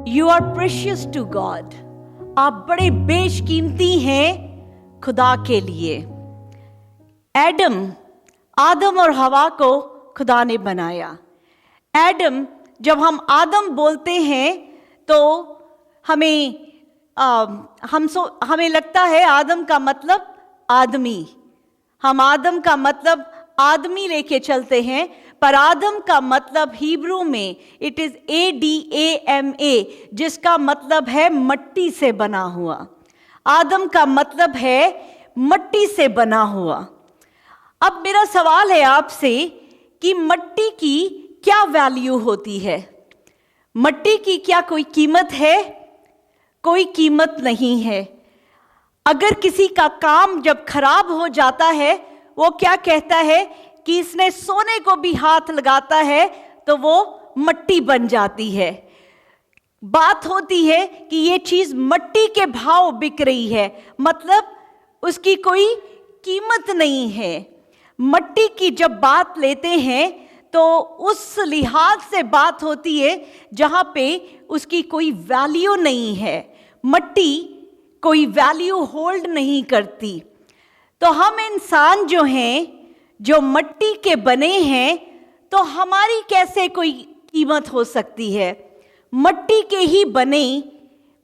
You are precious to God. आप बड़े बेशकीमती हैं खुदा के लिए। आदम और हवा को खुदा ने बनाया। जब हम आदम बोलते हैं तो हमें लगता है आदम का मतलब आदमी। हम आदम का मतलब आदमी लेके चलते हैं, पर आदम का मतलब हिब्रू में इट इज ADAMA, जिसका मतलब है मट्टी से बना हुआ। आदम का मतलब है मट्टी से बना हुआ। अब मेरा सवाल है आपसे कि मट्टी की क्या वैल्यू होती है? मट्टी की क्या कोई कीमत है? कोई कीमत नहीं है। अगर किसी का काम जब खराब हो जाता है, वो क्या कहता है कि इसने सोने को भी हाथ लगाता है तो वो मट्टी बन जाती है। बात होती है कि ये चीज मट्टी के भाव बिक रही है, मतलब उसकी कोई कीमत नहीं है। मट्टी की जब बात लेते हैं तो उस लिहाज से बात होती है जहां पे उसकी कोई वैल्यू नहीं है। मट्टी कोई वैल्यू होल्ड नहीं करती। तो हम इंसान जो हैं, जो मट्टी के बने हैं, तो हमारी कैसे कोई कीमत हो सकती है? मट्टी के ही बने,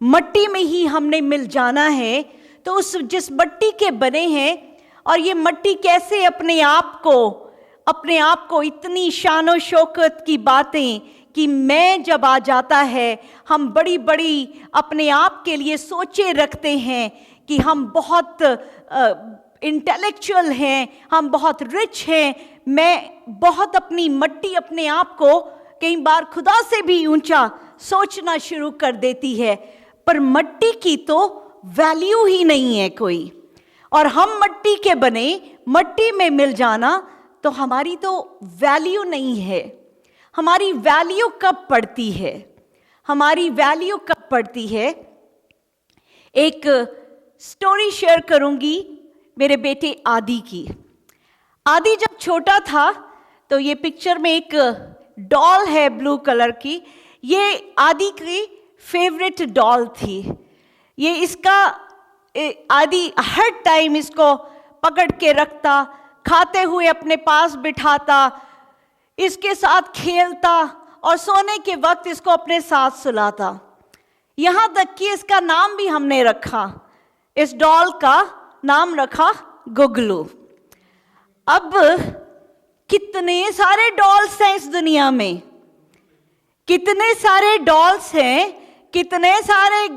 मट्टी में ही हमने मिल जाना है। तो उस जिस मट्टी के बने हैं, और ये मट्टी कैसे अपने आप को इतनी शानो शौकत की बातें कि मैं जब आ जाता है, हम बड़ी बड़ी अपने आप के लिए सोचे रखते हैं कि हम बहुत इंटेलेक्चुअल हैं, हम बहुत रिच हैं। मैं बहुत अपनी मट्टी अपने आप को कई बार खुदा से भी ऊंचा सोचना शुरू कर देती है, पर मट्टी की तो वैल्यू ही नहीं है कोई। और हम मट्टी के बने, मट्टी में मिल जाना, तो हमारी तो वैल्यू नहीं है। हमारी वैल्यू कब पड़ती है? हमारी वैल्यू कब पड़ती है? एक स्टोरी शेयर करूंगी मेरे बेटे आदि की। आदि जब छोटा था तो ये पिक्चर में एक डॉल है ब्लू कलर की, ये आदि की फेवरेट डॉल थी। ये इसका आदि हर टाइम इसको पकड़ के रखता, खाते हुए अपने पास बिठाता, इसके साथ खेलता और सोने के वक्त इसको अपने साथ सुलाता। यहां तक कि इसका नाम भी हमने रखा, इस डॉल का नाम रखा गुगलू। अब कितने सारे डॉल्स हैं इस दुनिया में, कितने सारे डॉल्स हैं, कितने सारे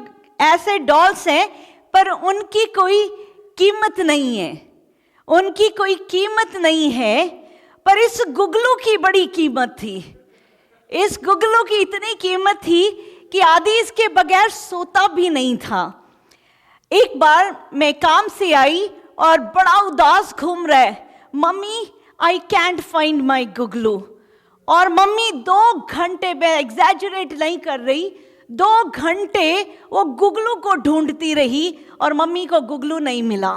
ऐसे डॉल्स हैं, पर उनकी कोई कीमत नहीं है। उनकी कोई कीमत नहीं है, पर इस गुगलू की बड़ी कीमत थी। इस गुगलू की इतनी कीमत थी कि आदि इसके बगैर सोता भी नहीं था। एक बार मैं काम से आई और बड़ा उदास घूम रहा है, mummy I can't find my Googlu. और मम्मी 2 घंटे, मैं एग्जैजरेट नहीं कर रही, 2 घंटे वो गुगलू को ढूंढती रही और मम्मी को गुगलू नहीं मिला।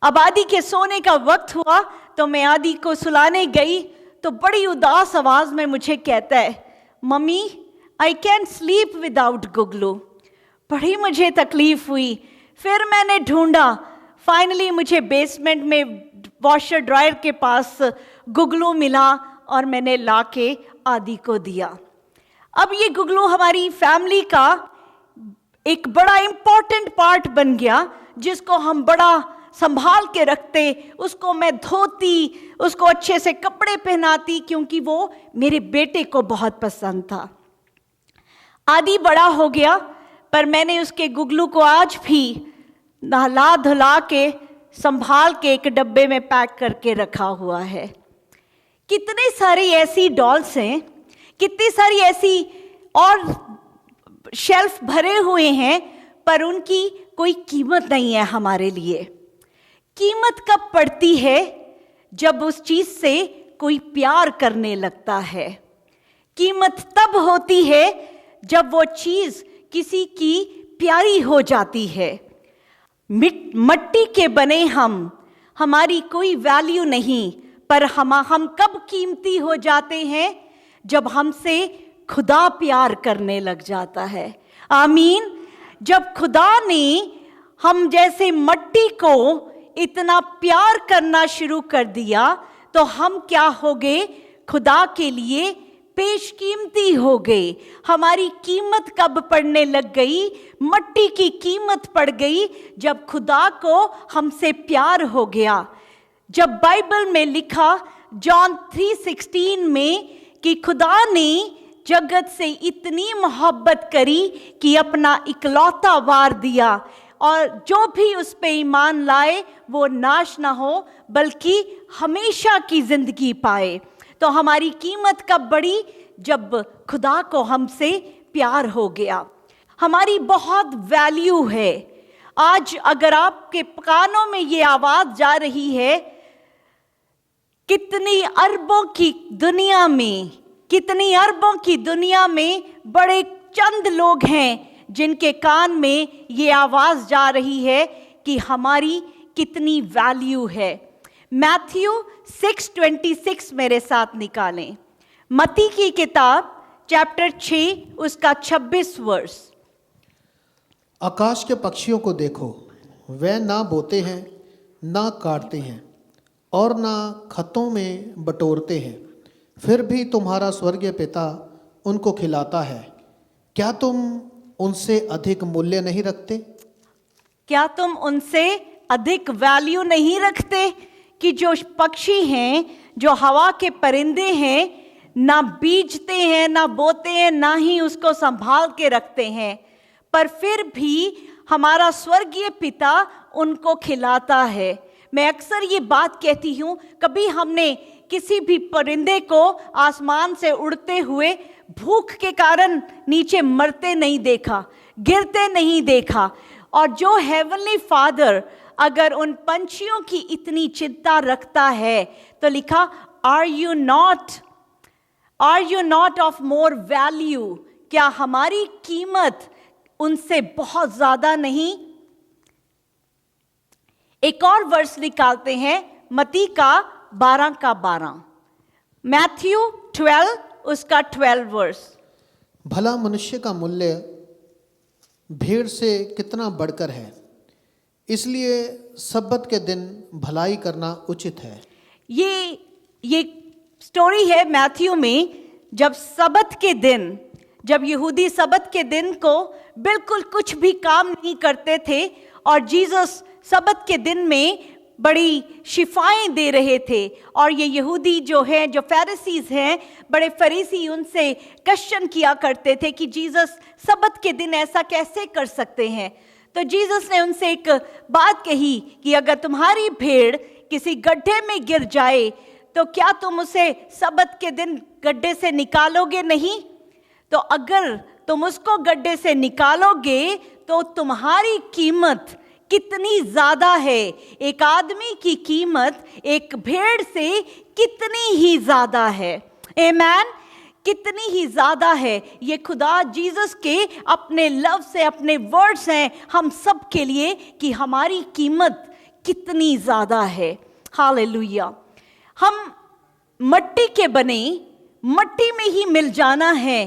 अब आदि के सोने का वक्त हुआ तो मैं आदि को सुलाने गई तो बड़ी उदास आवाज में मुझे कहता है, mummy I can sleep without Googlu. बड़ी मुझे तकलीफ हुई। फिर मैंने ढूंढा, फाइनली मुझे बेसमेंट में वॉशर ड्रायर के पास गुगलू मिला और मैंने लाके आदि को दिया। अब ये गुगलू हमारी फैमिली का एक बड़ा इंपॉर्टेंट पार्ट बन गया, जिसको हम बड़ा संभाल के रखते। उसको मैं धोती, उसको अच्छे से कपड़े पहनाती, क्योंकि वो मेरे बेटे को बहुत पसंद था। आदि बड़ा हो गया, पर मैंने उसके गुगलू को आज भी नहला धुला के संभाल के एक डब्बे में पैक करके रखा हुआ है। कितने सारी ऐसी डॉल्स हैं, कितनी सारी ऐसी और शेल्फ भरे हुए हैं, पर उनकी कोई कीमत नहीं है हमारे लिए। कीमत कब पड़ती है? जब उस चीज से कोई प्यार करने लगता है। कीमत तब होती है जब वो चीज किसी की प्यारी हो जाती है। मट्टी के बने हमारी कोई वैल्यू नहीं, पर हम कब कीमती हो जाते हैं? जब हमसे खुदा प्यार करने लग जाता है। आमीन। जब खुदा ने हम जैसे मट्टी को इतना प्यार करना शुरू कर दिया तो हम क्या हो गए? खुदा के लिए बेशकीमती हो गए। हमारी कीमत कब पड़ने लग गई? मट्टी की कीमत पड़ गई जब खुदा को हमसे प्यार हो गया। जब बाइबल में लिखा जॉन 3:16 में कि खुदा ने जगत से इतनी मोहब्बत करी कि अपना इकलौता वार दिया, और जो भी उस पे ईमान लाए वो नाश ना हो बल्कि हमेशा की जिंदगी पाए। तो हमारी कीमत कब बढ़ी? जब खुदा को हमसे प्यार हो गया। हमारी बहुत वैल्यू है। आज अगर आपके कानों में ये आवाज जा रही है, कितनी अरबों की दुनिया में बड़े चंद लोग हैं जिनके कान में ये आवाज जा रही है कि हमारी कितनी वैल्यू है। मैथ्यू 6:26 मेरे साथ निकालें। मत्ती की किताब चैप्टर 6 उसका 26 वर्स। आकाश के पक्षियों को देखो, वे ना बोते हैं, ना काटते हैं और ना खतों में बटोरते हैं, फिर भी तुम्हारा स्वर्गीय पिता उनको खिलाता है। क्या तुम उनसे अधिक मूल्य नहीं रखते? क्या तुम उनसे अधिक वैल्यू नहीं रखते कि जो पक्षी हैं, जो हवा के परिंदे हैं, ना बीजते हैं, ना बोते हैं, ना ही उसको संभाल के रखते हैं, पर फिर भी हमारा स्वर्गीय पिता उनको खिलाता है। मैं अक्सर ये बात कहती हूँ, कभी हमने किसी भी परिंदे को आसमान से उड़ते हुए भूख के कारण नीचे मरते नहीं देखा, गिरते नहीं देखा। और जो हेवनली फादर अगर उन पंछियों की इतनी चिंता रखता है तो लिखा, are you not of more value? क्या हमारी कीमत उनसे बहुत ज्यादा नहीं? एक और वर्स निकालते हैं, मत्ती का 12:12। मैथ्यू 12 उसका 12 वर्स। भला मनुष्य का मूल्य भेड़ से कितना बढ़कर है, इसलिए सब्बत के दिन भलाई करना उचित है। ये स्टोरी है मैथ्यू में, जब सबत के दिन, जब यहूदी सबत के दिन को बिल्कुल कुछ भी काम नहीं करते थे और जीसस सबत के दिन में बड़ी शिफाएं दे रहे थे, और ये यहूदी जो है, जो फरीसीज हैं, बड़े फरीसी उनसे क्वेश्चन किया करते थे कि जीसस सबत के दिन ऐसा कैसे कर सकते हैं। तो जीसस ने उनसे एक बात कही कि अगर तुम्हारी भेड़ किसी गड्ढे में गिर जाए तो क्या तुम उसे सबत के दिन गड्ढे से निकालोगे नहीं? तो अगर तुम उसको गड्ढे से निकालोगे तो तुम्हारी कीमत कितनी ज्यादा है। एक आदमी की कीमत एक भेड़ से कितनी ही ज्यादा है। आमेन। कितनी ही ज्यादा है। ये खुदा जीसस के अपने लव से, अपने वर्ड्स हैं हम सब के लिए कि हमारी कीमत कितनी ज्यादा है। हालेलुया। हम मट्टी के बने, मट्टी में ही मिल जाना है,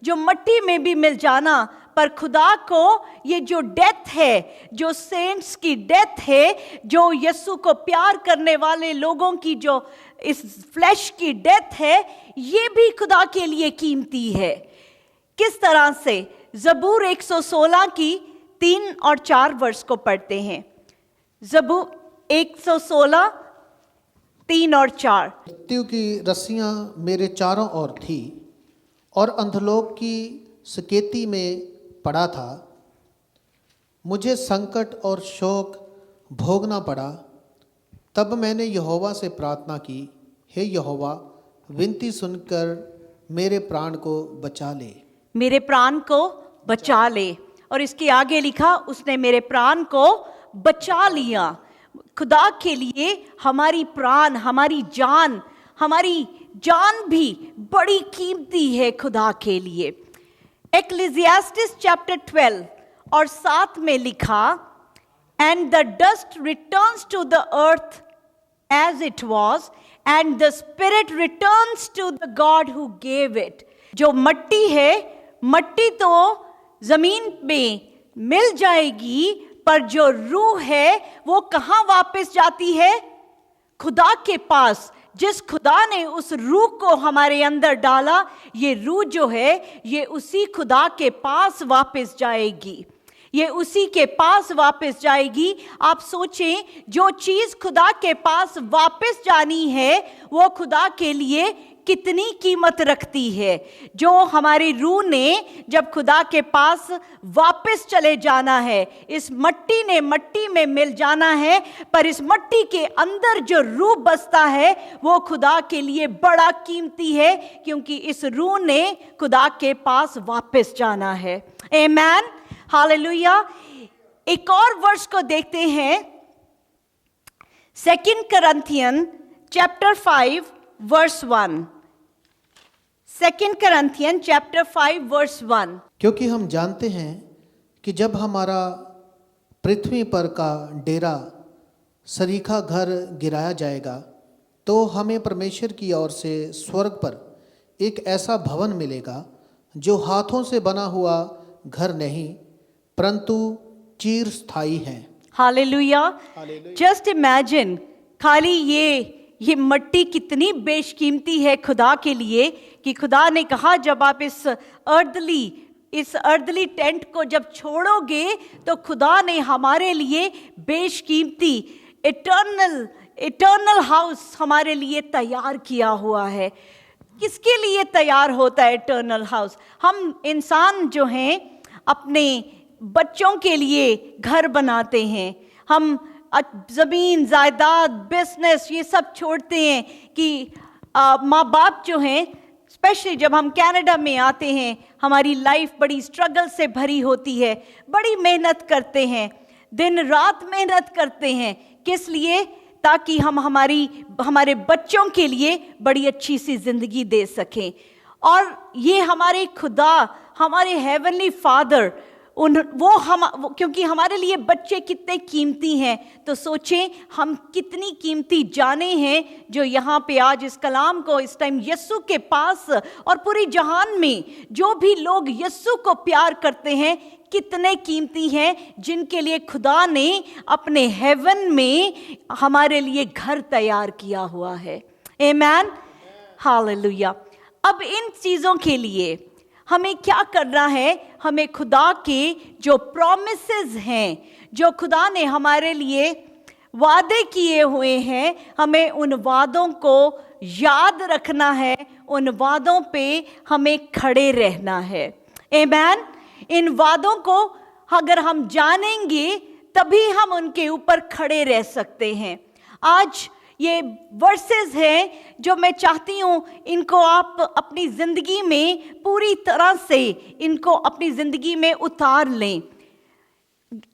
जो मट्टी में भी मिल जाना, पर खुदा को ये जो डेथ है, जो सेंट्स की डेथ है, जो यीशु को प्यार करने वाले लोगों की जो इस फ्लैश की डेथ है, ये भी खुदा के लिए कीमती है। किस तरह से? ज़बूर 116 की 3 और 4 वर्ष को पढ़ते हैं। ज़बूर 116 3 और 4। मृत्यु की रस्सियां मेरे चारों ओर थी और अंधलोक की सकेती में पड़ा था। मुझे संकट और शोक भोगना पड़ा। तब मैंने यहोवा से प्रार्थना की, हे यहोवा, विनती सुनकर मेरे प्राण को बचा ले। मेरे प्राण को बचा ले। और इसके आगे लिखा, उसने मेरे प्राण को बचा लिया। खुदा के लिए हमारी प्राण, हमारी जान भी बड़ी कीमती है खुदा के लिए। एक्लेसियास्टिस चैप्टर 12 और 7 में लिखा, and the dust returns to the earth as it was, and the spirit returns to the God who gave it. जो मट्टी है, मट्टी तो जमीन में मिल जाएगी, पर जो रूह है वो कहाँ वापस जाती है? खुदा के पास। जिस खुदा ने उस रूह को हमारे अंदर डाला, ये रूह जो है ये उसी खुदा के पास वापस जाएगी, ये उसी के पास वापस जाएगी। आप सोचें, जो चीज खुदा के पास वापस जानी है वो खुदा के लिए कितनी कीमत रखती है। जो हमारी रूह ने जब खुदा के पास वापस चले जाना है, इस मट्टी ने मट्टी में मिल जाना है, पर इस मट्टी के अंदर जो रूह बसता है वो खुदा के लिए बड़ा कीमती है, क्योंकि इस रूह ने खुदा के पास वापस जाना है। आमीन, हालेलुया। एक और वर्ष को देखते हैं, 2 Corinthians chapter 5 verse 1। 2 Corinthians chapter 5 verse 1। क्योंकि हम जानते हैं कि जब हमारा पृथ्वी पर का डेरा सरीखा घर गिराया जाएगा, तो हमें परमेश्वर की ओर से स्वर्ग पर एक ऐसा भवन मिलेगा जो हाथों से बना हुआ घर नहीं, परंतु चिरस्थायी है। हालेलुया। जस्ट इमेजिन, खाली ये मट्टी कितनी बेशकीमती है खुदा के लिए, कि खुदा ने कहा जब आप इस अर्दली टेंट को जब छोड़ोगे तो खुदा ने हमारे लिए बेशकीमती इटर्नल हाउस हमारे लिए तैयार किया हुआ है। किसके लिए तैयार होता है इटर्नल हाउस? हम इंसान जो हैं अपने बच्चों के लिए घर बनाते हैं, हम ज़मीन जायदाद बिजनेस ये सब छोड़ते हैं कि माँ बाप जो हैं, स्पेशली जब हम कनाडा में आते हैं, हमारी लाइफ बड़ी स्ट्रगल से भरी होती है, बड़ी मेहनत करते हैं, दिन रात मेहनत करते हैं। किस लिए? ताकि हम हमारे बच्चों के लिए बड़ी अच्छी सी ज़िंदगी दे सकें। और ये हमारे खुदा, हमारे हेवनली फादर, क्योंकि हमारे लिए बच्चे कितने कीमती हैं, तो सोचें हम कितनी कीमती जाने हैं जो यहाँ पे आज इस कलाम को इस टाइम यीशु के पास और पूरी जहान में जो भी लोग यीशु को प्यार करते हैं कितने कीमती हैं, जिनके लिए खुदा ने अपने हेवन में हमारे लिए घर तैयार किया हुआ है। आमीन, हालेलुया। अब इन चीज़ों के लिए हमें क्या करना है? हमें खुदा के जो प्रॉमिसेस हैं, जो खुदा ने हमारे लिए वादे किए हुए हैं, हमें उन वादों को याद रखना है, उन वादों पे हमें खड़े रहना है। आमीन। इन वादों को अगर हम जानेंगे तभी हम उनके ऊपर खड़े रह सकते हैं। आज ये वर्सेस हैं जो मैं चाहती हूँ इनको आप अपनी ज़िंदगी में पूरी तरह से इनको अपनी ज़िंदगी में उतार लें।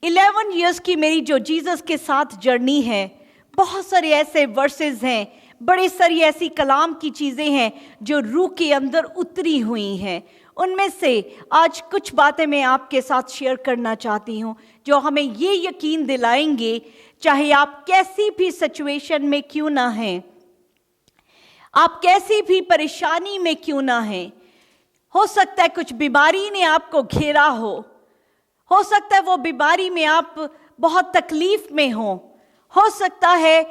11 इयर्स की मेरी जो जीसस के साथ जर्नी है, बहुत सारे ऐसे वर्सेस हैं, बड़ी सारी ऐसी कलाम की चीज़ें हैं जो रूह के अंदर उतरी हुई हैं। उनमें से आज कुछ बातें मैं आपके साथ शेयर करना चाहती हूँ जो हमें ये यकीन दिलाएंगे, चाहे आप कैसी भी सिचुएशन में क्यों ना हैं, आप कैसी भी परेशानी में क्यों ना हैं, हो सकता है कुछ बीमारी ने आपको घेरा हो सकता है वो बीमारी में आप बहुत तकलीफ में हो सकता है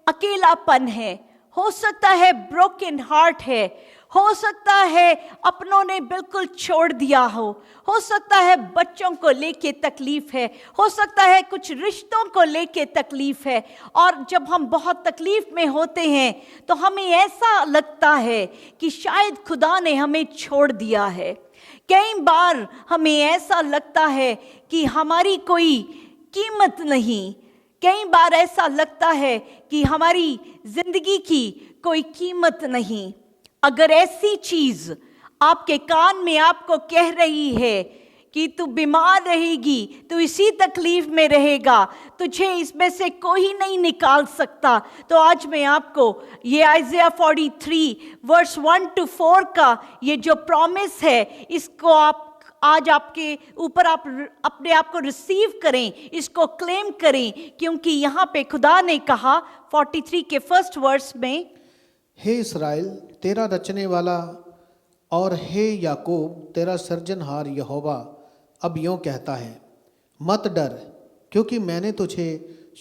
अकेलापन है, हो सकता है ब्रोकन हार्ट है, हो सकता है अपनों ने बिल्कुल छोड़ दिया हो सकता है बच्चों को लेके तकलीफ है, हो सकता है कुछ रिश्तों को लेके तकलीफ है। और जब हम बहुत तकलीफ में होते हैं तो हमें ऐसा लगता है कि शायद खुदा ने हमें छोड़ दिया है। कई बार हमें ऐसा लगता है कि हमारी कोई कीमत नहीं, कई बार ऐसा लगता है कि हमारी जिंदगी की कोई कीमत नहीं। अगर ऐसी चीज आपके कान में आपको कह रही है कि तू बीमार रहेगी, तू इसी तकलीफ में रहेगा, तुझे इसमें से कोई नहीं निकाल सकता, तो आज मैं आपको ये आइज़ाया 43 वर्स 1 to 4 का ये जो प्रॉमिस है, इसको आप आज आपके ऊपर आप अपने आप को रिसीव करें, इसको क्लेम करें, क्योंकि यहाँ पे खुदा ने कहा 43 के फर्स्ट वर्स में, हे इस्राएल, तेरा रचने वाला और हे याकूब, तेरा सर्जनहार यहोवा अब यूँ कहता है, मत डर, क्योंकि मैंने तुझे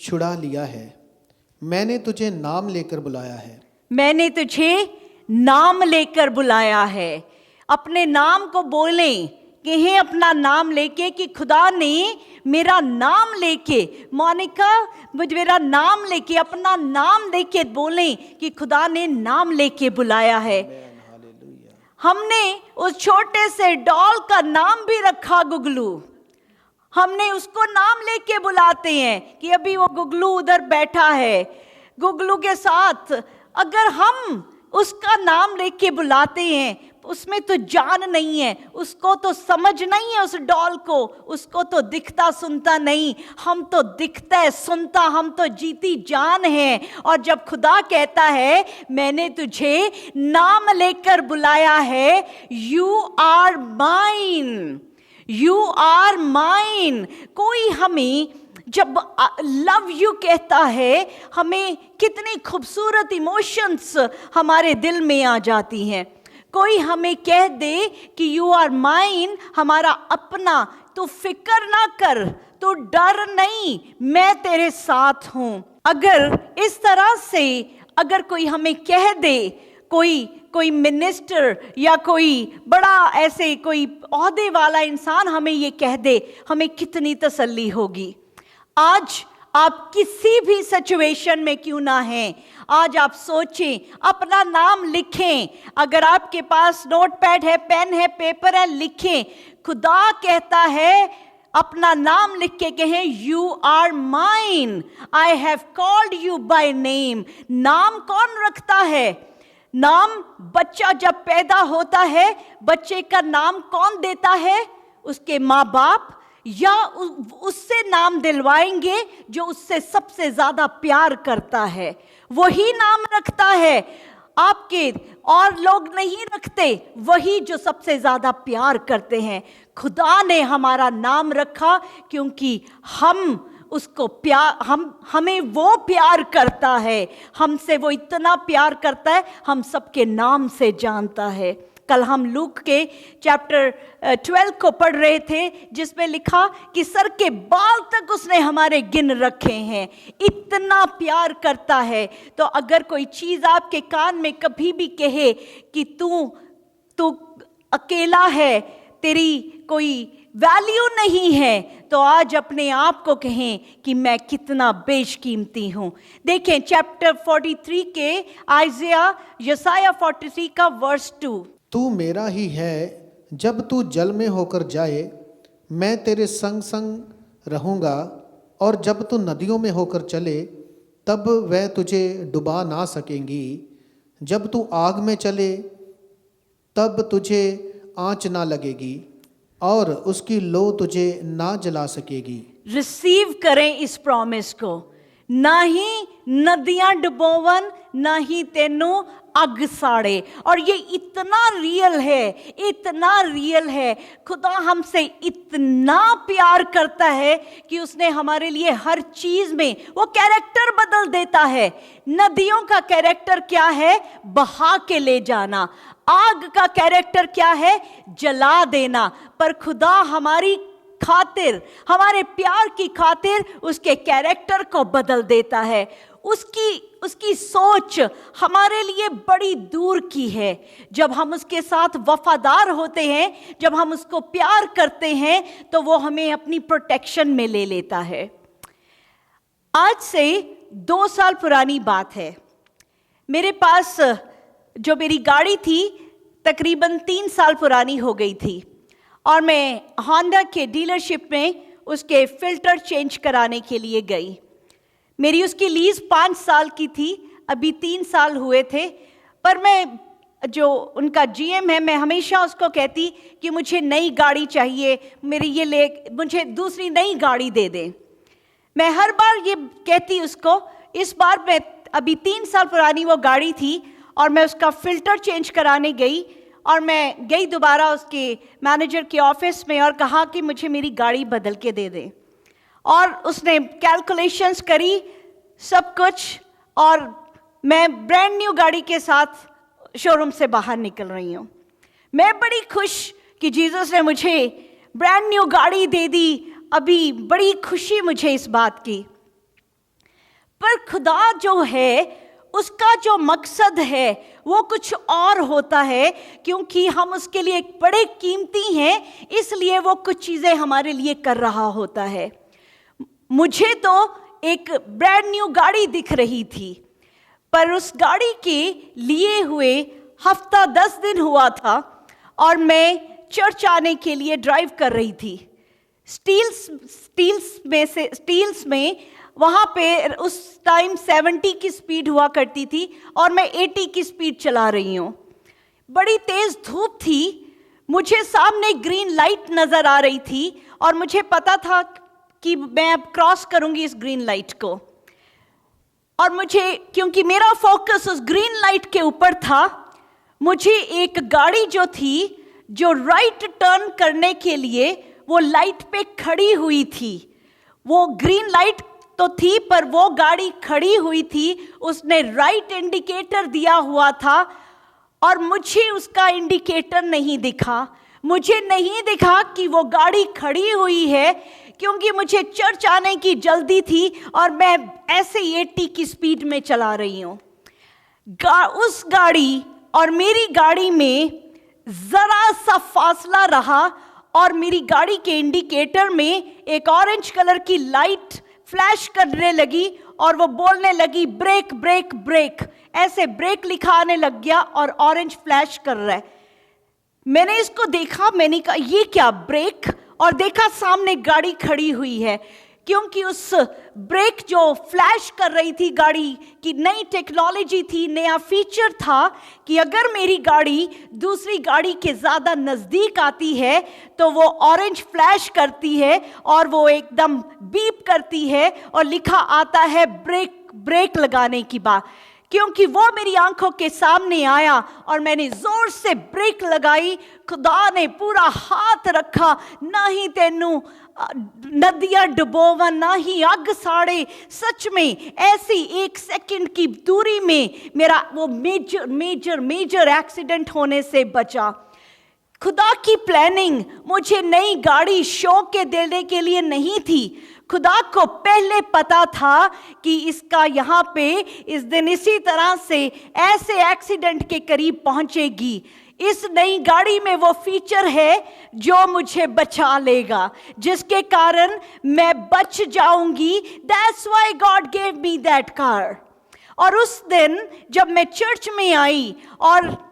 छुड़ा लिया है, मैंने तुझे नाम लेकर बुलाया है। मैंने तुझे नाम लेकर बुलाया है। अपने नाम को बोलें, कहें अपना नाम लेके कि खुदा ने मेरा नाम लेके, मोनिका मुझे मेरा नाम लेके, अपना नाम लेके बोलें कि खुदा ने नाम लेके बुलाया है। हमने उस छोटे से डॉल का नाम भी रखा गुगलू। हमने उसको नाम लेके बुलाते हैं कि अभी वो गुगलू उधर बैठा है। गुगलू के साथ अगर हम उसका नाम लेके बुलाते हैं, उसमें तो जान नहीं है, उसको तो समझ नहीं है, उस डॉल को, उसको तो दिखता सुनता नहीं। हम तो दिखता है सुनता, हम तो जीती जान है। और जब खुदा कहता है मैंने तुझे नाम लेकर बुलाया है, you are mine, you are mine. कोई हमें जब लव यू कहता है, हमें कितनी खूबसूरत इमोशंस हमारे दिल में आ जाती हैं। कोई हमें कह दे कि यू आर माइन, हमारा अपना, तू फिक्र ना कर, तू डर नहीं, मैं तेरे साथ हूं। अगर इस तरह से अगर कोई हमें कह दे, कोई मिनिस्टर या कोई बड़ा ऐसे कोई ओहदे वाला इंसान हमें ये कह दे, हमें कितनी तसल्ली होगी। आज आप किसी भी सिचुएशन में क्यों ना हैं, आज आप सोचें, अपना नाम लिखें। अगर आपके पास नोटपैड है, पेन है, पेपर है, लिखें। खुदा कहता है अपना नाम लिख के कहें, you are mine, I have called you by name. नाम कौन रखता है? नाम बच्चा जब पैदा होता है, बच्चे का नाम कौन देता है? उसके माँ बाप, या उससे नाम दिलवाएंगे जो उससे सबसे ज्यादा प्यार करता है, वही नाम रखता है। आपके और लोग नहीं रखते, वही जो सबसे ज्यादा प्यार करते हैं। खुदा ने हमारा नाम रखा क्योंकि हम उसको प्यार, हमें वो प्यार करता है, हमसे वो इतना प्यार करता है, हम सबके नाम से जानता है। कल हम लूक के चैप्टर 12 को पढ़ रहे थे, जिसमें लिखा कि सर के बाल तक उसने हमारे गिन रखे हैं, इतना प्यार करता है। तो अगर कोई चीज़ आपके कान में कभी भी कहे कि तू अकेला है, तेरी कोई वैल्यू नहीं है, तो आज अपने आप को कहें कि मैं कितना बेशकीमती हूं। देखें चैप्टर 43 के यसाया 43 का वर्स 2। तू मेरा ही है, जब तू जल में होकर जाए मैं तेरे संग संग रहूँगा, और जब तू नदियों में होकर चले तब वह तुझे डुबा ना सकेंगी, जब तू आग में चले तब तुझे आँच ना लगेगी, और उसकी लो तुझे ना जला सकेगी। रिसीव करें इस प्रॉमिस को। ना ही नदियां डुबोवन, ना ही तेनों अग साड़े। और ये इतना रियल है, इतना रियल है। खुदा हमसे इतना प्यार करता है कि उसने हमारे लिए हर चीज में वो कैरेक्टर बदल देता है। नदियों का कैरेक्टर क्या है? बहा के ले जाना। आग का कैरेक्टर क्या है? जला देना। पर खुदा हमारी खातिर, हमारे प्यार की खातिर उसके कैरेक्टर को बदल देता है। उसकी सोच हमारे लिए बड़ी दूर की है। जब हम उसके साथ वफादार होते हैं, जब हम उसको प्यार करते हैं, तो वो हमें अपनी प्रोटेक्शन में ले लेता है। आज से 2 साल पुरानी बात है। मेरे पास जो मेरी गाड़ी थी तकरीबन 3 साल पुरानी हो गई थी, और मैं होंडा के डीलरशिप में उसके फिल्टर चेंज कराने के लिए गई। मेरी उसकी लीज 5 साल की थी, अभी 3 साल हुए थे। पर मैं, जो उनका जीएम है, मैं हमेशा उसको कहती कि मुझे नई गाड़ी चाहिए, मुझे दूसरी नई गाड़ी दे दें। मैं हर बार ये कहती उसको। इस बार मैं, अभी 3 साल पुरानी वो गाड़ी थी, और मैं उसका फिल्टर चेंज कराने गई, और मैं गई दोबारा उसके मैनेजर के ऑफिस में और कहा कि मुझे मेरी गाड़ी बदल के दे दें। और उसने कैलकुलेशंस करी सब कुछ, और मैं ब्रांड न्यू गाड़ी के साथ शोरूम से बाहर निकल रही हूँ। मैं बड़ी खुश कि जीसस ने मुझे ब्रांड न्यू गाड़ी दे दी। अभी बड़ी खुशी मुझे इस बात की। पर खुदा जो है, उसका जो मकसद है वो कुछ और होता है, क्योंकि हम उसके लिए बड़े कीमती हैं, इसलिए वो कुछ चीज़ें हमारे लिए कर रहा होता है। मुझे तो एक ब्रांड न्यू गाड़ी दिख रही थी, पर उस गाड़ी के लिए हुए हफ्ता 10 दिन हुआ था और मैं चर्च आने के लिए ड्राइव कर रही थी। स्टील्स में वहाँ पे उस टाइम 70 की स्पीड हुआ करती थी और मैं 80 की स्पीड चला रही हूँ। बड़ी तेज़ धूप थी, मुझे सामने ग्रीन लाइट नज़र आ रही थी और मुझे पता था कि मैं अब क्रॉस करूँगी इस ग्रीन लाइट को। और मुझे, क्योंकि मेरा फोकस उस ग्रीन लाइट के ऊपर था, मुझे एक गाड़ी जो थी, जो राइट टर्न करने के लिए वो लाइट पे खड़ी हुई थी। वो ग्रीन लाइट तो थी, पर वो गाड़ी खड़ी हुई थी, उसने राइट इंडिकेटर दिया हुआ था और मुझे उसका इंडिकेटर नहीं दिखा। मुझे नहीं दिखा कि वो गाड़ी खड़ी हुई है, क्योंकि मुझे चर्च आने की जल्दी थी और मैं ऐसे 80 की स्पीड में चला रही हूँ। उस गाड़ी और मेरी गाड़ी में जरा सा फासला रहा और मेरी गाड़ी के इंडिकेटर में एक ऑरेंज कलर की लाइट फ्लैश करने लगी और वो बोलने लगी ब्रेक ब्रेक ब्रेक, ऐसे ब्रेक लिखा आने लग गया और ऑरेंज फ्लैश कर रहा है। मैंने इसको देखा, मैंने कहा ये क्या ब्रेक, और देखा सामने गाड़ी खड़ी हुई है, क्योंकि उस ब्रेक जो फ्लैश कर रही थी गाड़ी की नई टेक्नोलॉजी थी, नया फीचर था कि अगर मेरी गाड़ी दूसरी गाड़ी के ज़्यादा नज़दीक आती है तो वो ऑरेंज फ्लैश करती है और वो एकदम बीप करती है और लिखा आता है ब्रेक ब्रेक लगाने की बात। क्योंकि वो मेरी आंखों के सामने आया और मैंने जोर से ब्रेक लगाई, खुदा ने पूरा हाथ रखा, ना ही तेनू नदियां डुबोवन, ना ही अग साड़े। सच में ऐसी 1 सेकंड की दूरी में मेरा वो मेजर एक्सीडेंट होने से बचा। खुदा की प्लानिंग मुझे नई गाड़ी शो के देने के लिए नहीं थी। खुदा को पहले पता था कि इसका यहाँ पे इस दिन इसी तरह से ऐसे एक्सीडेंट के करीब पहुंचेगी। इस नई गाड़ी में वो फीचर है जो मुझे बचा लेगा, जिसके कारण मैं बच जाऊंगी। That's why God gave me that car। और उस दिन जब मैं चर्च में आई और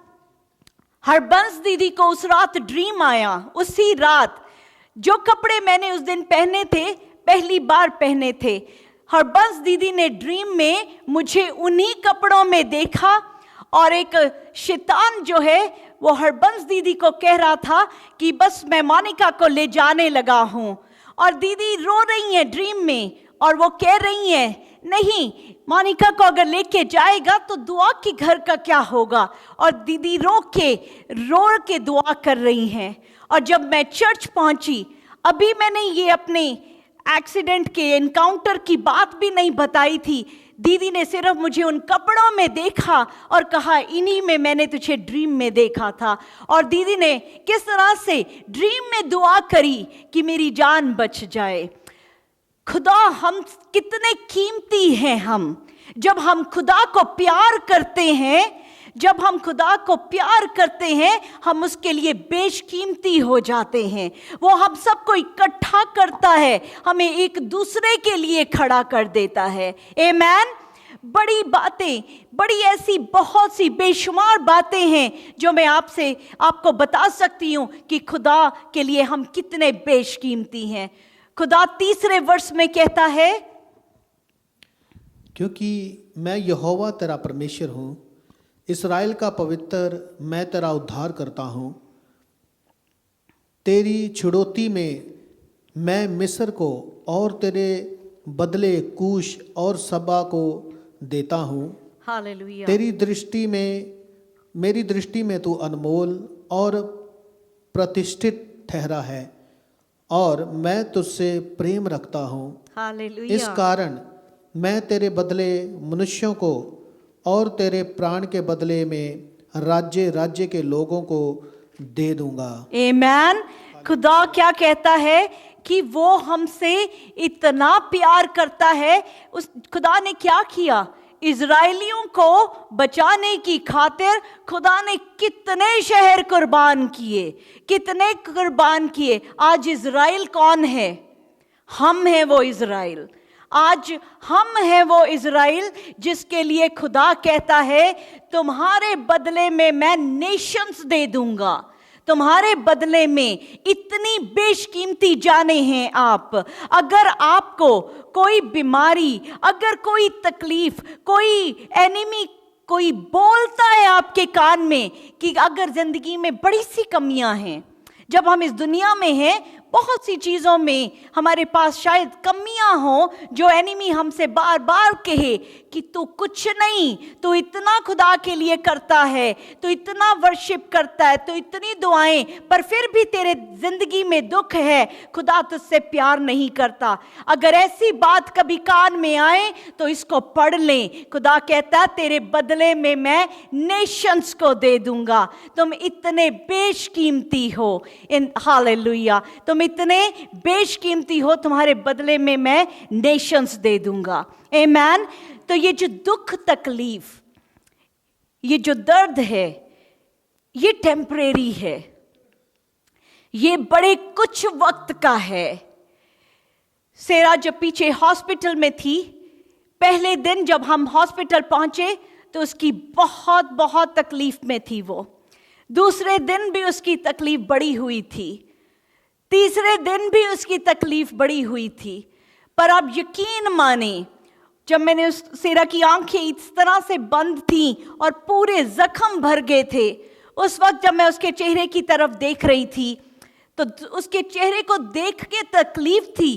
हरबंस दीदी को उस रात ड्रीम आया, उसी रात जो कपड़े मैंने उस दिन पहने थे, पहली बार पहने थे, हरबंस दीदी ने ड्रीम में मुझे उन्हीं कपड़ों में देखा और एक शैतान जो है वो हरबंस दीदी को कह रहा था कि बस मैं मोनिका को ले जाने लगा हूँ। और दीदी रो रही हैं ड्रीम में और वो कह रही हैं नहीं, मोनिका को अगर लेके जाएगा तो दुआ के घर का क्या होगा। और दीदी रो के दुआ कर रही हैं। और जब मैं चर्च पहुंची, अभी मैंने ये अपने एक्सीडेंट के एनकाउंटर की बात भी नहीं बताई थी, दीदी ने सिर्फ मुझे उन कपड़ों में देखा और कहा इन्हीं में मैंने तुझे ड्रीम में देखा था। और दीदी ने किस तरह से ड्रीम में दुआ करी कि मेरी जान बच जाए। खुदा, हम कितने कीमती हैं। हम जब हम खुदा को प्यार करते हैं, जब हम खुदा को प्यार करते हैं, हम उसके लिए बेशकीमती हो जाते हैं। वो हम सबको इकट्ठा करता है, हमें एक दूसरे के लिए खड़ा कर देता है। आमीन। बड़ी बातें, बड़ी ऐसी बहुत सी बेशुमार बातें हैं जो मैं आपको बता सकती हूँ कि खुदा के लिए हम कितने बेशकीमती हैं। खुदा 3 वर्ष में कहता है, क्योंकि मैं यहोवा तेरा परमेश्वर हूँ, इस्राएल का पवित्र, मैं तेरा उद्धार करता हूँ। तेरी छुड़ौती में मैं मिस्र को और तेरे बदले कूश और सबा को देता हूँ। हालेलुया। मेरी दृष्टि में तू अनमोल और प्रतिष्ठित ठहरा है और मैं तुझसे प्रेम रखता हूँ। हालेलुया। इस कारण मैं तेरे बदले मनुष्यों को और तेरे प्राण के बदले में राज्य राज्य के लोगों को दे दूंगा। आमेन। खुदा क्या कहता है कि वो हमसे इतना प्यार करता है। उस खुदा ने क्या किया, इजराइलियों को बचाने की खातिर खुदा ने कितने शहर कुर्बान किए, कितने कुर्बान किए। आज इजराइल कौन है? हम हैं वो इजराइल। आज हम हैं वो इजराइल जिसके लिए खुदा कहता है तुम्हारे बदले में मैं नेशंस दे दूंगा, तुम्हारे बदले में इतनी बेशकीमती जाने हैं आप। अगर आपको कोई बीमारी, अगर कोई तकलीफ, कोई एनिमी कोई बोलता है आपके कान में कि अगर जिंदगी में बड़ी सी कमियां हैं, जब हम इस दुनिया में हैं बहुत सी चीज़ों में हमारे पास शायद कमियां हो, जो एनिमी हमसे बार बार कहे कि तू कुछ नहीं, तू इतना खुदा के लिए करता है, तू इतना वर्शिप करता है, तू इतनी दुआएं, पर फिर भी तेरे जिंदगी में दुख है, खुदा तुझसे प्यार नहीं करता। अगर ऐसी बात कभी कान में आए तो इसको पढ़ लें। खुदा कहता है तेरे बदले में मैं नेशंस को दे दूंगा। तुम इतने बेशकीमती हो, इन हालेलुया, तुम इतने बेशकीमती हो, तुम्हारे बदले में मैं नेशंस दे दूंगा। आमेन। तो ये जो दुख तकलीफ, ये जो दर्द है, ये टेम्परेरी है, ये बड़े कुछ वक्त का है। सेरा जब पीछे हॉस्पिटल में थी, पहले दिन जब हम हॉस्पिटल पहुंचे तो उसकी बहुत बहुत तकलीफ में थी वो। दूसरे दिन भी उसकी तकलीफ बड़ी हुई थी, तीसरे दिन भी उसकी तकलीफ बड़ी हुई थी। पर आप यकीन माने, जब मैंने उस सेरा की आंखें इस तरह से बंद थीं और पूरे जख्म भर गए थे, उस वक्त जब मैं उसके चेहरे की तरफ देख रही थी तो उसके चेहरे को देख के तकलीफ थी,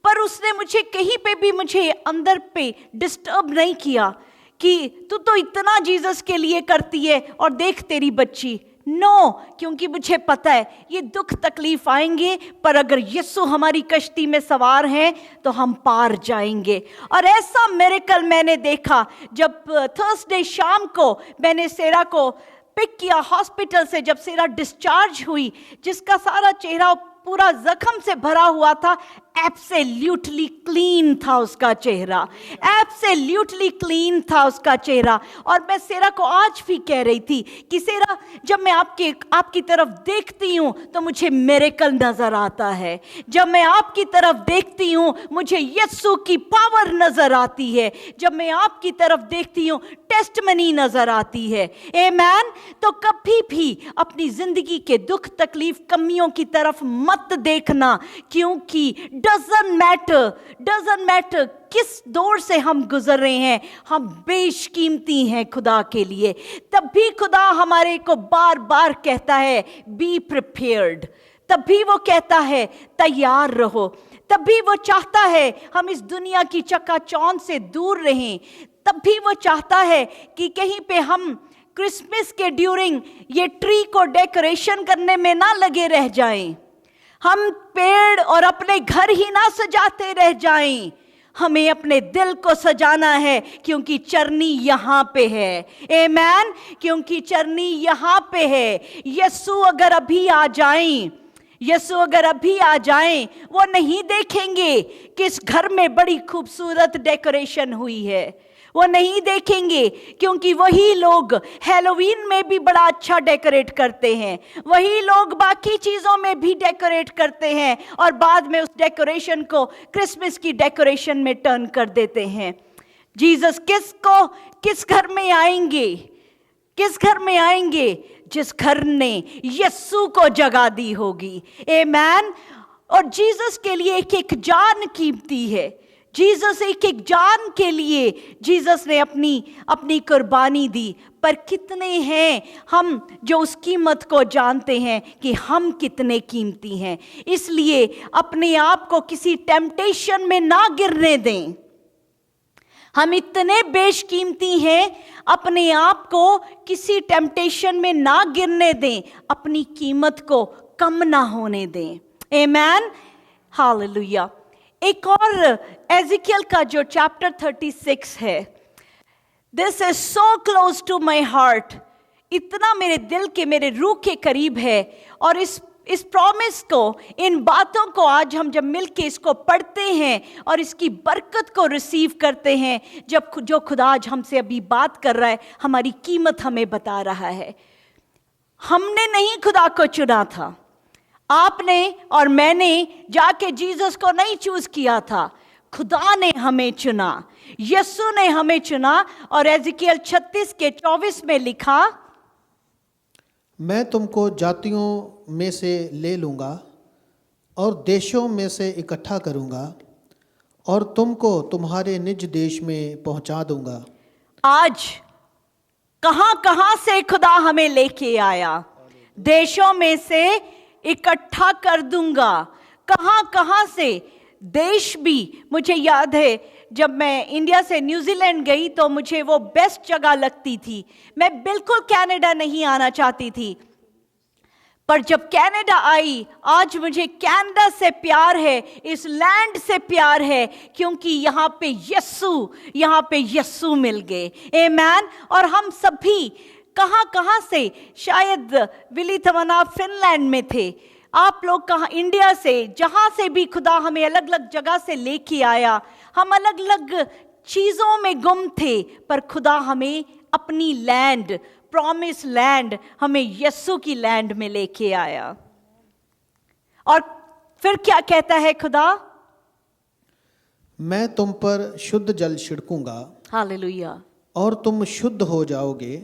पर उसने मुझे कहीं पे भी मुझे अंदर पे डिस्टर्ब नहीं किया कि तू तो इतना जीसस के लिए करती है और देख तेरी बच्ची। नो, क्योंकि मुझे पता है ये दुख तकलीफ आएंगे, पर अगर यीशु हमारी कश्ती में सवार हैं तो हम पार जाएंगे। और ऐसा मिरेकल मैंने देखा जब थर्सडे शाम को मैंने सेरा को पिक किया हॉस्पिटल से, जब सेरा डिस्चार्ज हुई, जिसका सारा चेहरा पूरा जख्म से भरा हुआ था, एब्सोल्युटली क्लीन था उसका चेहरा, एब्सोल्युटली क्लीन था उसका चेहरा। और मैं सेरा को आज भी कह रही थी कि सेरा, जब मैं आपकी तरफ देखती हूँ तो मुझे मिरेकल नजर आता है, जब मैं आपकी तरफ देखती हूँ मुझे यीशु की पावर नजर आती है, जब मैं आपकी तरफ देखती हूँ टेस्टमनी नजर आती है। आमेन। तो कभी भी अपनी जिंदगी के दुख तकलीफ कमियों की तरफ मत देखना, क्योंकि डजंट मैटर किस दौर से हम गुजर रहे हैं, हम बेशकीमती हैं खुदा के लिए। तब भी खुदा हमारे को बार बार कहता है बी प्रिपेयर्ड, तब भी वो कहता है तैयार रहो, तब भी वो चाहता है हम इस दुनिया की चकाचौंध से दूर रहें, तब भी वो चाहता है कि कहीं पे हम क्रिसमस के ड्यूरिंग ये ट्री को डेकोरेशन करने में ना लगे रह जाएं, हम पेड़ और अपने घर ही ना सजाते रह जाएं। हमें अपने दिल को सजाना है, क्योंकि चरनी यहाँ पे है। आमेन। क्योंकि चरनी यहाँ पे है। यीशु अगर अभी आ जाएं, यीशु अगर अभी आ जाएं, वो नहीं देखेंगे किस घर में बड़ी खूबसूरत डेकोरेशन हुई है, वो नहीं देखेंगे, क्योंकि वही लोग हैलोवीन में भी बड़ा अच्छा डेकोरेट करते हैं, वही लोग बाकी चीज़ों में भी डेकोरेट करते हैं और बाद में उस डेकोरेशन को क्रिसमस की डेकोरेशन में टर्न कर देते हैं। जीसस किस घर में आएंगे, किस घर में आएंगे? जिस घर ने यीशु को जगह दी होगी। आमेन। और जीसस के लिए एक एक जान कीमती है, जीसस एक एक जान के लिए जीसस ने अपनी कुर्बानी दी। पर कितने हैं हम जो उस कीमत को जानते हैं कि हम कितने कीमती हैं। इसलिए अपने आप को किसी टेम्पटेशन में ना गिरने दें। हम इतने बेशकीमती हैं, अपने आप को किसी टेम्पटेशन में ना गिरने दें, अपनी कीमत को कम ना होने दें। आमेन। हालेलुया। एक और एजिकियल का जो चैप्टर 36 है, this is so close to my heart, इतना मेरे दिल के, मेरे रूह के करीब है। और इस प्रॉमिस को, इन बातों को आज हम जब मिलके इसको पढ़ते हैं और इसकी बरकत को रिसीव करते हैं, जब जो खुदा आज हमसे अभी बात कर रहा है, हमारी कीमत हमें बता रहा है। हमने नहीं खुदा को चुना था, आपने और मैंने जाके जीसस को नहीं चूज किया था, खुदा ने हमें चुना, यीशु ने हमें चुना। और एजिकियल 36:24 में लिखा, मैं तुमको जातियों में से ले लूँगा और देशों में से इकट्ठा करूँगा और तुमको तुम्हारे निज देश में पहुँचा दूँगा। आज कहां कहां से खुदा हमें लेके आया? देशों में से इकट्ठा कर दूंगा। कहां कहां से? देश भी, मुझे याद है जब मैं इंडिया से न्यूजीलैंड गई तो मुझे वो बेस्ट जगह लगती थी। मैं बिल्कुल कनाडा नहीं आना चाहती थी, पर जब कनाडा आई, आज मुझे कनाडा से प्यार है, इस लैंड से प्यार है, क्योंकि यहाँ पे यीशु मिल गए। आमेन। और हम सभी कहाँ कहाँ से, शायद विली थमना फिनलैंड में थे, आप लोग कहाँ, इंडिया से, जहाँ से भी खुदा हमें अलग अलग जगह से लेके आया, हम अलग अलग चीज़ों में गुम थे, पर खुदा हमें अपनी लैंड, प्रॉमिस लैंड, हमें यीशु की लैंड में लेके आया। और फिर क्या कहता है खुदा? मैं तुम पर शुद्ध जल छिड़कूंगा, हालेलुया, और तुम शुद्ध हो जाओगे,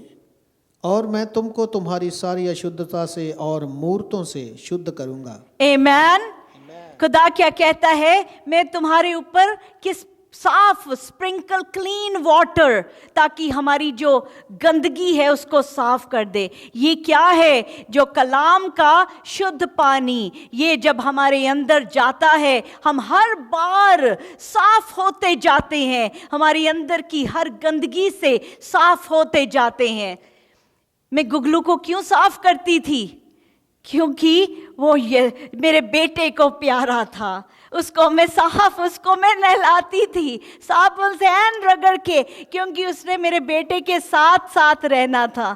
और मैं तुमको तुम्हारी सारी अशुद्धता से और मूर्तों से शुद्ध करूंगा। आमेन। खुदा क्या कहता है? मैं तुम्हारे ऊपर किस साफ, स्प्रिंकल क्लीन वाटर, ताकि हमारी जो गंदगी है उसको साफ कर दे। ये क्या है? जो कलाम का शुद्ध पानी, ये जब हमारे अंदर जाता है, हम हर बार साफ होते जाते हैं, हमारी अंदर की हर गंदगी से साफ होते जाते हैं। मैं गुगलू को क्यों साफ करती थी? क्योंकि वो ये मेरे बेटे को प्यारा था, उसको मैं नहलाती थी साबुन से हैंड रगड़ के, क्योंकि उसने मेरे बेटे के साथ साथ रहना था।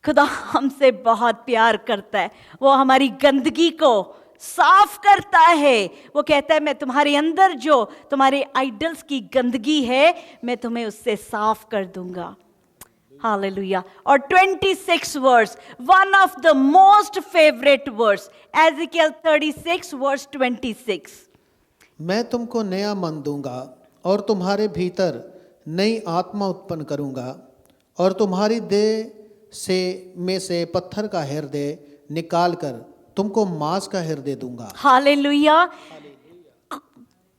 खुदा हमसे बहुत प्यार करता है, वो हमारी गंदगी को साफ करता है। वो कहता है मैं तुम्हारे अंदर जो तुम्हारे आइडल्स की गंदगी है, मैं तुम्हें उससे साफ कर दूंगा। हालेलुया। और 26 verse, one of the most favourite verse, Ezekiel 36 verse 26। मैं तुमको नया मन दूंगा और तुम्हारे भीतर नई आत्मा उत्पन्न करूंगा, और तुम्हारी देह में से पत्थर का हृदय निकाल कर तुमको मांस का हृदय दूंगा। हालेलुया।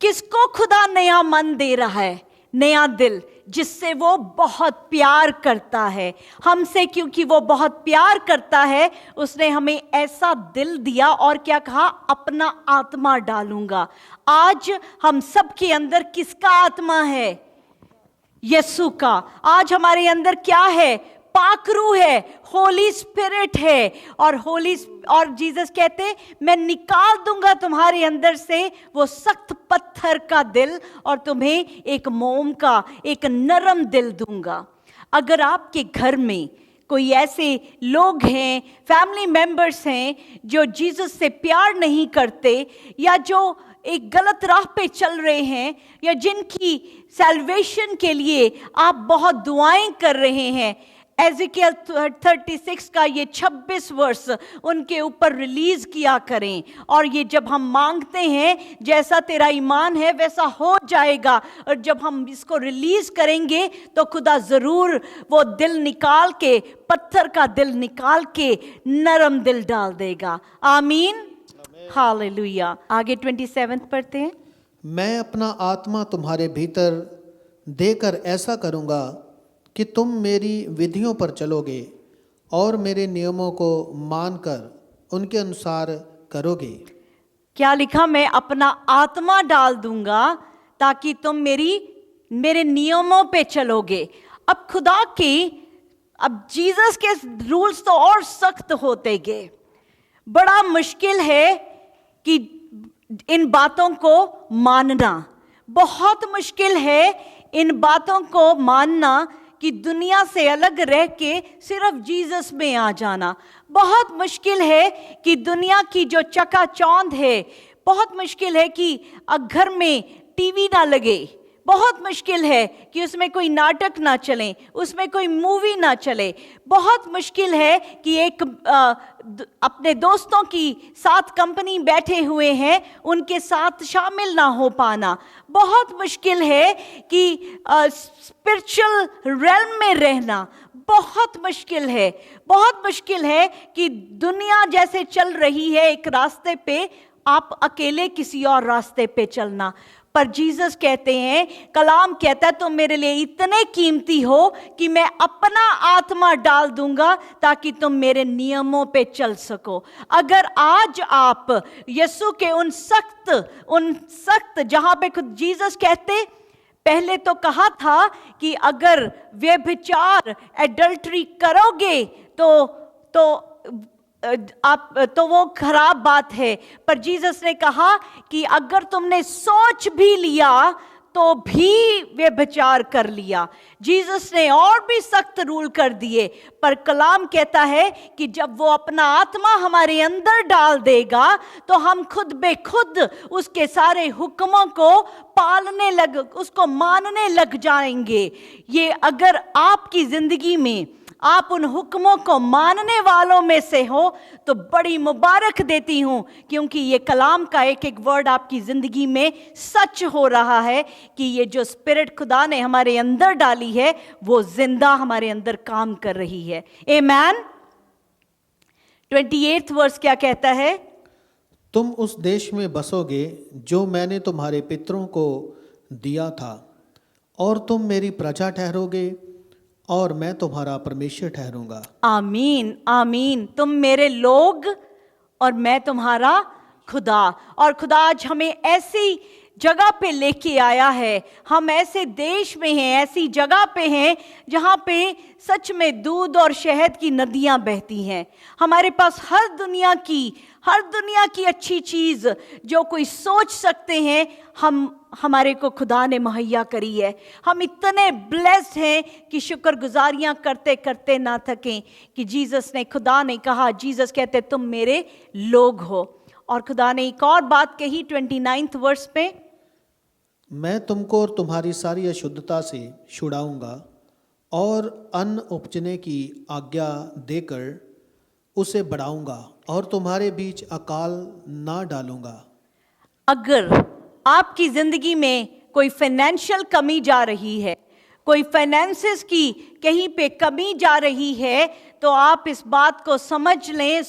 किसको खुदा नया मन दे रहा है? नया दिल, जिससे वो बहुत प्यार करता है हमसे। क्योंकि वो बहुत प्यार करता है, उसने हमें ऐसा दिल दिया, और क्या कहा? अपना आत्मा डालूंगा। आज हम सब के अंदर किसका आत्मा है? यीशु का। आज हमारे अंदर क्या है? पाकरू है, होली स्पिरिट है। और जीसस कहते, मैं निकाल दूंगा तुम्हारे अंदर से वो सख्त पत्थर का दिल, और तुम्हें एक मोम का, एक नरम दिल दूंगा। अगर आपके घर में कोई ऐसे लोग हैं, फैमिली मेंबर्स हैं, जो जीसस से प्यार नहीं करते, या जो एक गलत राह पे चल रहे हैं, या जिनकी सैल्वेशन के लिए आप बहुत दुआएं कर रहे हैं, एजिकियल 36 का ये 26 वर्स उनके ऊपर रिलीज किया करें। और ये जब हम मांगते हैं, जैसा तेरा ईमान है वैसा हो जाएगा, और जब हम इसको रिलीज करेंगे तो खुदा जरूर वो दिल निकाल के, पत्थर का दिल निकाल के नरम दिल डाल देगा। आमीन। हालेलुया। आगे 27 पढ़ते हैं। मैं अपना आत्मा तुम्हारे भीतर देकर ऐसा करूंगा कि तुम मेरी विधियों पर चलोगे और मेरे नियमों को मानकर उनके अनुसार करोगे। क्या लिखा? मैं अपना आत्मा डाल दूंगा ताकि तुम मेरे नियमों पे चलोगे। अब खुदा की, अब जीसस के रूल्स तो और सख्त होते गए। बड़ा मुश्किल है कि इन बातों को मानना, बहुत मुश्किल है इन बातों को मानना, कि दुनिया से अलग रह के सिर्फ जीसस में आ जाना। बहुत मुश्किल है कि दुनिया की जो चकाचौंध है, बहुत मुश्किल है कि घर में टीवी ना लगे, बहुत मुश्किल है कि उसमें कोई नाटक ना चले, उसमें कोई मूवी ना चले। बहुत मुश्किल है कि एक अपने दोस्तों की साथ कंपनी बैठे हुए हैं, उनके साथ शामिल ना हो पाना। बहुत मुश्किल है कि स्पिरिचुअल रेल्म में रहना बहुत मुश्किल है। बहुत मुश्किल है कि दुनिया जैसे चल रही है एक रास्ते पे, आप अकेले किसी और रास्ते पे चलना। पर जीसस कहते हैं, कलाम कहता है, तुम मेरे लिए इतने कीमती हो कि मैं अपना आत्मा डाल दूंगा ताकि तुम मेरे नियमों पे चल सको। अगर आज आप यीशु के उन सख्त जहां पे खुद जीसस कहते, पहले तो कहा था कि अगर व्यभिचार एडल्ट्री करोगे तो वो खराब बात है। पर जीसस ने कहा कि अगर तुमने सोच भी लिया तो भी व्यभिचार कर लिया। जीसस ने और भी सख्त रूल कर दिए, पर कलाम कहता है कि जब वो अपना आत्मा हमारे अंदर डाल देगा तो हम खुद बेखुद उसके सारे हुक्मों को उसको मानने लग जाएंगे। ये अगर आपकी जिंदगी में आप उन हुक्मों को मानने वालों में से हो तो बड़ी मुबारक देती हूं, क्योंकि ये कलाम का एक एक वर्ड आपकी जिंदगी में सच हो रहा है कि ये जो स्पिरिट खुदा ने हमारे अंदर डाली है वो जिंदा हमारे अंदर काम कर रही है। आमीन। 28वां वर्स क्या कहता है? तुम उस देश में बसोगे जो मैंने तुम्हारे पितरों को दिया था, और तुम मेरी प्रजा ठहरोगे और मैं तुम्हारा परमेश्वर ठहरूंगा। आमीन आमीन। तुम मेरे लोग और मैं तुम्हारा खुदा। और खुदा आज हमें ऐसी जगह पे लेके आया है, हम ऐसे देश में हैं, ऐसी जगह पे हैं जहाँ पे सच में दूध और शहद की नदियाँ बहती हैं। हमारे पास हर दुनिया की अच्छी चीज़ जो कोई सोच सकते हैं, हमारे को खुदा ने मुहैया करी है। हम इतने ब्लेस्ड हैं कि शुक्रगुजारियां करते करते ना थकें कि जीसस ने, खुदा ने कहा, जीसस कहते तुम मेरे लोग हो। और खुदा ने एक और बात कही 29वां वर्स पे, मैं तुमको और तुम्हारी सारी अशुद्धता से छुड़ाऊंगा और अन्न उपजने की आज्ञा देकर उसे बढ़ाऊंगा और तुम्हारे बीच अकाल ना डालूंगा। अगर आपकी जिंदगी में कोई फाइनेंशियल कमी जा रही है, कोई फाइनेंसेस की कहीं पे कमी जा रही है, तो आप इस बात को समझ लें,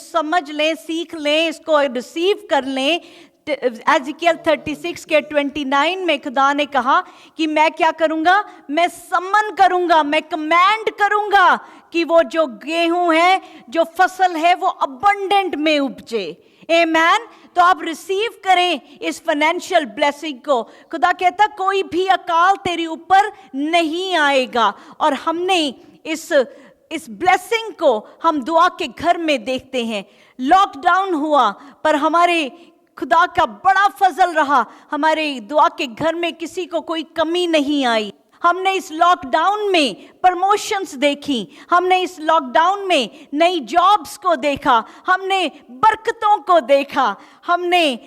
सीख लें, इसको रिसीव कर लें। एज़ेकियल 36 के 29 में खुदा ने कहा कि मैं क्या करूंगा? मैं सम्मन करूंगा, मैं कमांड करूंगा कि वो जो गेहूं है, जो फसल है, वो अबंडेंट में उपजे। आमीन। तो आप रिसीव करें इस फाइनेंशियल ब्लेसिंग को। खुदा कहता कोई भी अकाल तेरे ऊपर नहीं आएगा। और हमने इस ब्लेसिंग को हम दुआ के घर में देखते हैं। लॉकडाउन हुआ पर हमारे खुदा का बड़ा फजल रहा, हमारे दुआ के घर में किसी को कोई कमी नहीं आई। हमने इस लॉकडाउन में प्रमोशंस देखी, हमने इस लॉकडाउन में नई जॉब्स को देखा, हमने बरकतों को देखा, हमने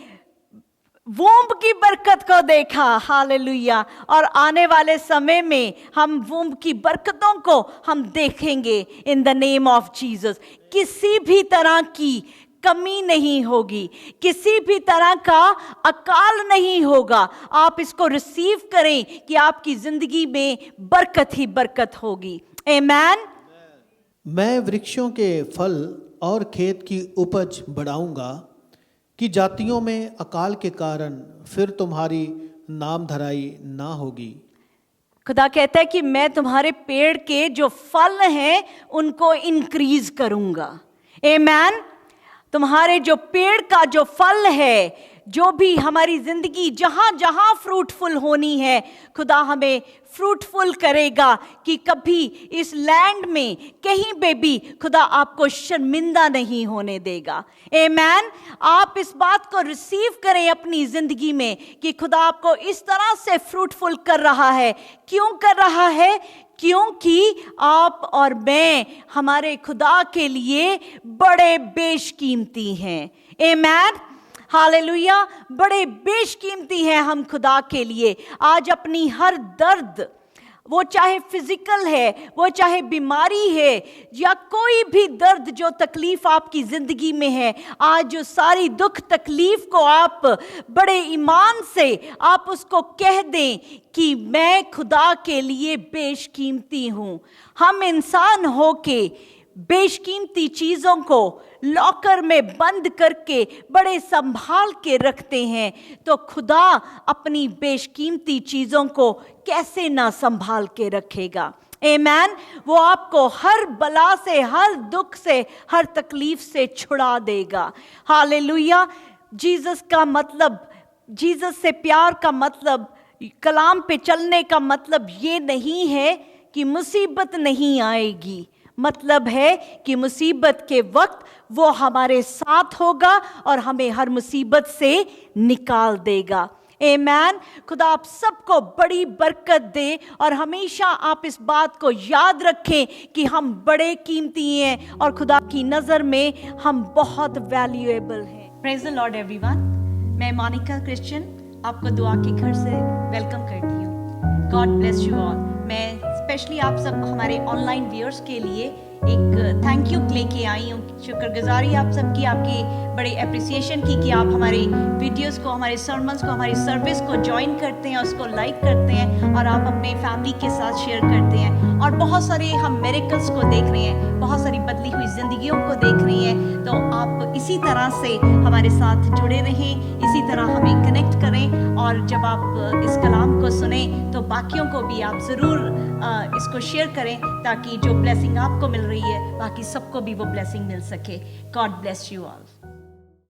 वूम्ब की बरकत को देखा। हालेलुया। और आने वाले समय में हम वूम्ब की बरकतों को हम देखेंगे in the name of Jesus. किसी भी तरह की कमी नहीं होगी, किसी भी तरह का अकाल नहीं होगा। आप इसको रिसीव करें कि आपकी जिंदगी में बरकत ही बरकत होगी। आमीन। मैं वृक्षों के फल और खेत की उपज बढ़ाऊंगा कि जातियों में अकाल के कारण फिर तुम्हारी नाम धराई ना होगी। खुदा कहता है कि मैं तुम्हारे पेड़ के जो फल हैं उनको इंक्रीज करूंगा। आमीन। तुम्हारे जो पेड़ का जो फल है, जो भी हमारी जिंदगी जहां जहां फ्रूटफुल होनी है, खुदा हमें फ्रूटफुल करेगा कि कभी इस लैंड में कहीं पे भी खुदा आपको शर्मिंदा नहीं होने देगा। आमीन। आप इस बात को रिसीव करें अपनी जिंदगी में कि खुदा आपको इस तरह से फ्रूटफुल कर रहा है। क्यों कर रहा है? क्योंकि आप और मैं हमारे खुदा के लिए बड़े बेशकीमती हैं। आमीन, हालेलुया। बड़े बेशकीमती हैं हम खुदा के लिए। आज अपनी हर दर्द, वो चाहे फिजिकल है, वो चाहे बीमारी है, या कोई भी दर्द जो तकलीफ आपकी जिंदगी में है, आज जो सारी दुख तकलीफ को आप बड़े ईमान से आप उसको कह दें कि मैं खुदा के लिए बेशकीमती हूँ। हम इंसान होके बेशकीमती चीज़ों को लॉकर में बंद करके बड़े संभाल के रखते हैं, तो खुदा अपनी बेशकीमती चीज़ों को कैसे ना संभाल के रखेगा। आमीन। वो आपको हर बला से, हर दुख से, हर तकलीफ से छुड़ा देगा। हालेलुया। जीसस का मतलब, जीसस से प्यार का मतलब, कलाम पे चलने का मतलब ये नहीं है कि मुसीबत नहीं आएगी। मतलब है कि मुसीबत के वक्त वो हमारे साथ होगा और हमें हर मुसीबत से निकाल देगा। आमीन। खुदा आप सबको बड़ी बरकत दे और हमेशा आप इस बात को याद रखें कि हम बड़े कीमती हैं और खुदा की नज़र में हम बहुत वैल्यूएबल हैं। Praise the Lord everyone. मैं मोनिका क्रिश्चियन आपको दुआ के घर से वेलकम करती हूँ। God bless you all. मैं स्पेशली आप सब हमारे ऑनलाइन व्यूअर्स के लिए एक थैंक यू लेके आई हूँ। शुक्रगुजारी आप सबकी, आपकी बड़ी अप्रिसिएशन की कि आप हमारे वीडियोस को, हमारे सर्मन्स को, हमारी सर्विस को ज्वाइन करते हैं, उसको लाइक करते हैं और आप अपने फैमिली के साथ शेयर करते हैं। और बहुत सारे हम मिरेकल्स को देख रहे हैं, बहुत सारी बदली हुई ज़िंदगियों को देख रही हैं। तो आप इसी तरह से हमारे साथ जुड़े रहें, इसी तरह हमें कनेक्ट करें, और जब आप इस कलाम को सुने तो बाकियों को भी आप ज़रूर इसको शेयर करें, ताकि जो ब्लेसिंग आपको मिल रही है बाकी सबको भी वो ब्लेसिंग मिल सके। God bless you all.